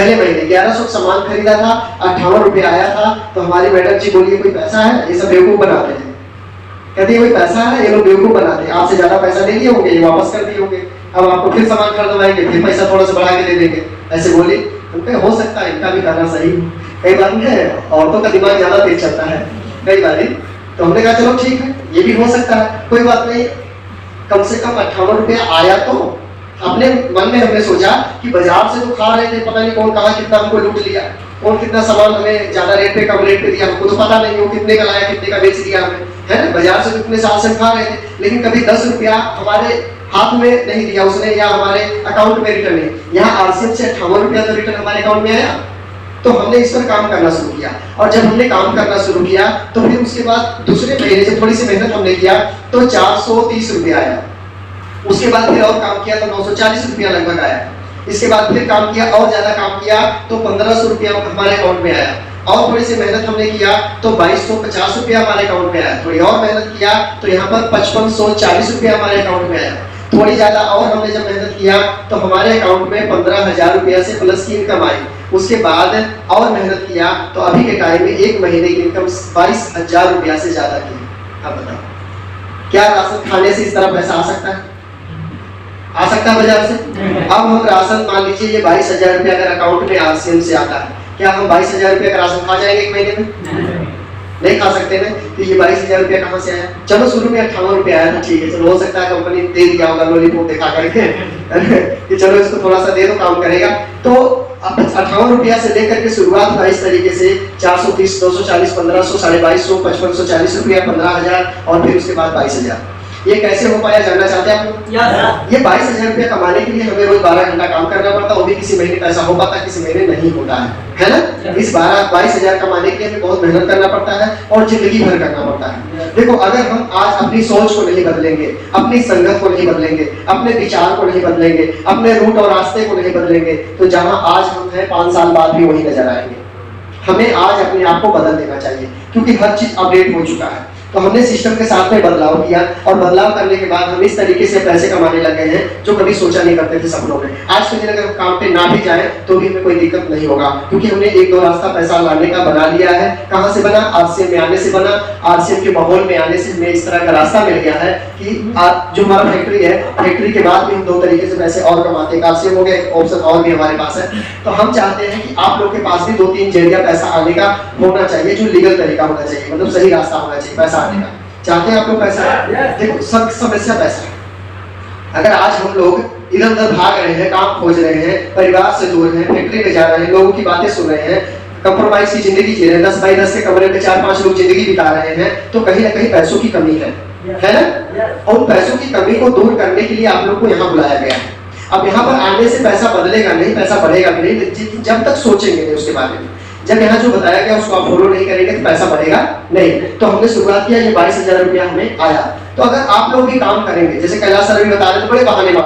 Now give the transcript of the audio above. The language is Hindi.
पहले महीने 1100 सामान खरीदा था, 58 रुपये आया था। तो हमारी मैडम जी बोलिए कोई पैसा है, ये सब बेवकूफ बनाते हैं। कहती है कोई पैसा है, ये लोग बेवकूफ बनाते हैं, आपसे ज्यादा पैसा ले लिए होंगे, ये वापस कर दिए होंगे, अब आपको फिर सामान खरीदवाएंगे, फिर पैसा थोड़ा सा बढ़ा के दे देंगे, ऐसे बोली। तो हो सकता है इनका भी करना सही। कई बार औरतों का दिमाग ज्यादा तेज चलता है कई बार। तो हमने कहा चलो ठीक है, ये भी हो सकता है, कोई बात नहीं। कम से कम 58 रुपये आया। तो अपने मन में हमने सोचा कि बाजार से तो खा रहे थे, पता नहीं कौन कहा कितना हमको लूट लिया, कौन कितना सामान हमें ज्यादा रेट पे कम रेट पे दिया, हमको तो पता नहीं वो कितने का लाया कितने का बेच दिया हमें, है ना। बाजार से तो इतने साल से खा रहे थे, लेकिन कभी 10 रुपया हमारे हाथ में नहीं दिया उसने, या हमारे अकाउंट में रिटर्न नहीं। यहाँ आरसीएम से 58 रुपया तो रिटर्न हमारे अकाउंट में आया। तो हमने इस पर काम करना शुरू किया, और जब हमने काम करना शुरू किया तो फिर उसके बाद दूसरे महीने से थोड़ी सी मेहनत हमने किया तो 430 रुपया आया। उसके बाद फिर और काम किया तो 940 रुपया लगभग आया। इसके बाद फिर काम किया और ज्यादा काम किया तो 1500 रुपया हमारे अकाउंट में आया। और थोड़ी सी मेहनत हमने किया तो 2250 रुपया हमारे अकाउंट में आया। थोड़ी और मेहनत किया तो यहाँ पर 5540 रुपया हमारे अकाउंट में आया। थोड़ी ज्यादा और हमने जब मेहनत किया तो हमारे अकाउंट में 15,000 रुपया से प्लस की इनकम आई। उसके बाद और मेहनत किया तो अभी के टाइम में एक महीने की इनकम 22,000 रुपया से ज्यादा की। अब बताओ क्या राशन खाने से इस तरह पैसा आ सकता है? आ सकता है बाजार से? अब हम राशन मान लीजिए ये 22,000 रुपया अगर अकाउंट में आरसीएम से आता है, क्या हम 22,000 रुपया का राशन खा जाएंगे एक महीने में? नहीं खा सकते ना। तो ये 22,000 रुपया कहाँ से आया? चलो शुरू में 58 रुपया आया था, ठीक है, चलो हो सकता है कंपनी दे दिया होगा लॉलीपॉप दिखा करके कि चलो इसको थोड़ा सा दे दो काम करेगा। तो 58 रुपया से लेकर के शुरुआत हुआ इस तरीके से 430, 240, 1500, 2250, 5540 रुपया, 15,000 और फिर उसके बाद 22,000। ये कैसे हो पाया जानना चाहते हैं आप लोग? ये 22,000 रुपया कमाने के लिए हमें रोज 12 घंटा काम करना पड़ता, वो भी किसी महीने पैसा हो पाता, किसी महीने नहीं होता है ना। इस 22,000 कमाने के लिए हमें बहुत मेहनत करना पड़ता है और जिंदगी भर करना पड़ता है। देखो अगर हम आज अपनी सोच को नहीं बदलेंगे, अपनी संगत को नहीं बदलेंगे, अपने विचार को नहीं बदलेंगे, अपने रूट और रास्ते को नहीं बदलेंगे, तो जहां आज हम हैं 5 साल बाद भी वही नजर आएंगे। हमें आज अपने आप को बदल देना चाहिए, क्योंकि हर चीज अपडेट हो चुका है। तो हमने सिस्टम के साथ में बदलाव किया, और बदलाव करने के बाद हम इस तरीके से पैसे कमाने लगे हैं जो कभी सोचा नहीं करते थे सपनों में। आज के दिन अगर हम काम पे ना भी जाए तो भी हमें कोई दिक्कत नहीं होगा, क्योंकि हमने एक दो रास्ता पैसा लाने का बना लिया है। कहां से बना? आरसीएम में आने से बना। आरसीएम के माहौल में आने से हमें इस तरह का रास्ता मिल गया है कि जो हमारा फैक्ट्री है, फैक्ट्री के बाद भी हम 2 तरीके से पैसे और कमाते हैं। आरसीएम हो गया, एक ऑप्शन और भी हमारे पास है। तो हम चाहते हैं कि आप लोग के पास भी 2-3 जरिया पैसा आने का होना चाहिए, जो लीगल तरीका होना चाहिए, मतलब सही रास्ता होना चाहिए पैसा आने का। चाहते हैं आप लोग पैसा? देखो सब समस्या पैसा है। अगर आज हम लोग इधर उधर भाग रहे हैं, काम खोज रहे हैं, परिवार से दूर हैं, फैक्ट्री में जा रहे हैं, लोगों की बातें सुन रहे हैं, कंप्रोमाइज की जिंदगी जी रहे हैं, 10 बाई 10 के कमरे में 4-5 लोग जिंदगी बिता रहे हैं, तो कहीं ना कहीं पैसों की कमी है ना। और उन पैसों की कमी को दूर करने के लिए आप लोग को यहाँ बुलाया गया है। अब यहाँ पर आने से पैसा बदलेगा नहीं, पैसा बढ़ेगा नहीं, जब तक सोचेंगे नहीं उसके बारे में। जब यहाँ जो बताया गया उसको आप फॉलो नहीं करेंगे तो पैसा बढ़ेगा नहीं। तो हमने शुरुआत किया, ये 22,000 रुपया हमें आया। तो अगर आप लोग भी काम करेंगे, जैसे कैलाश सर भी बता रहे थे, बड़े बहाने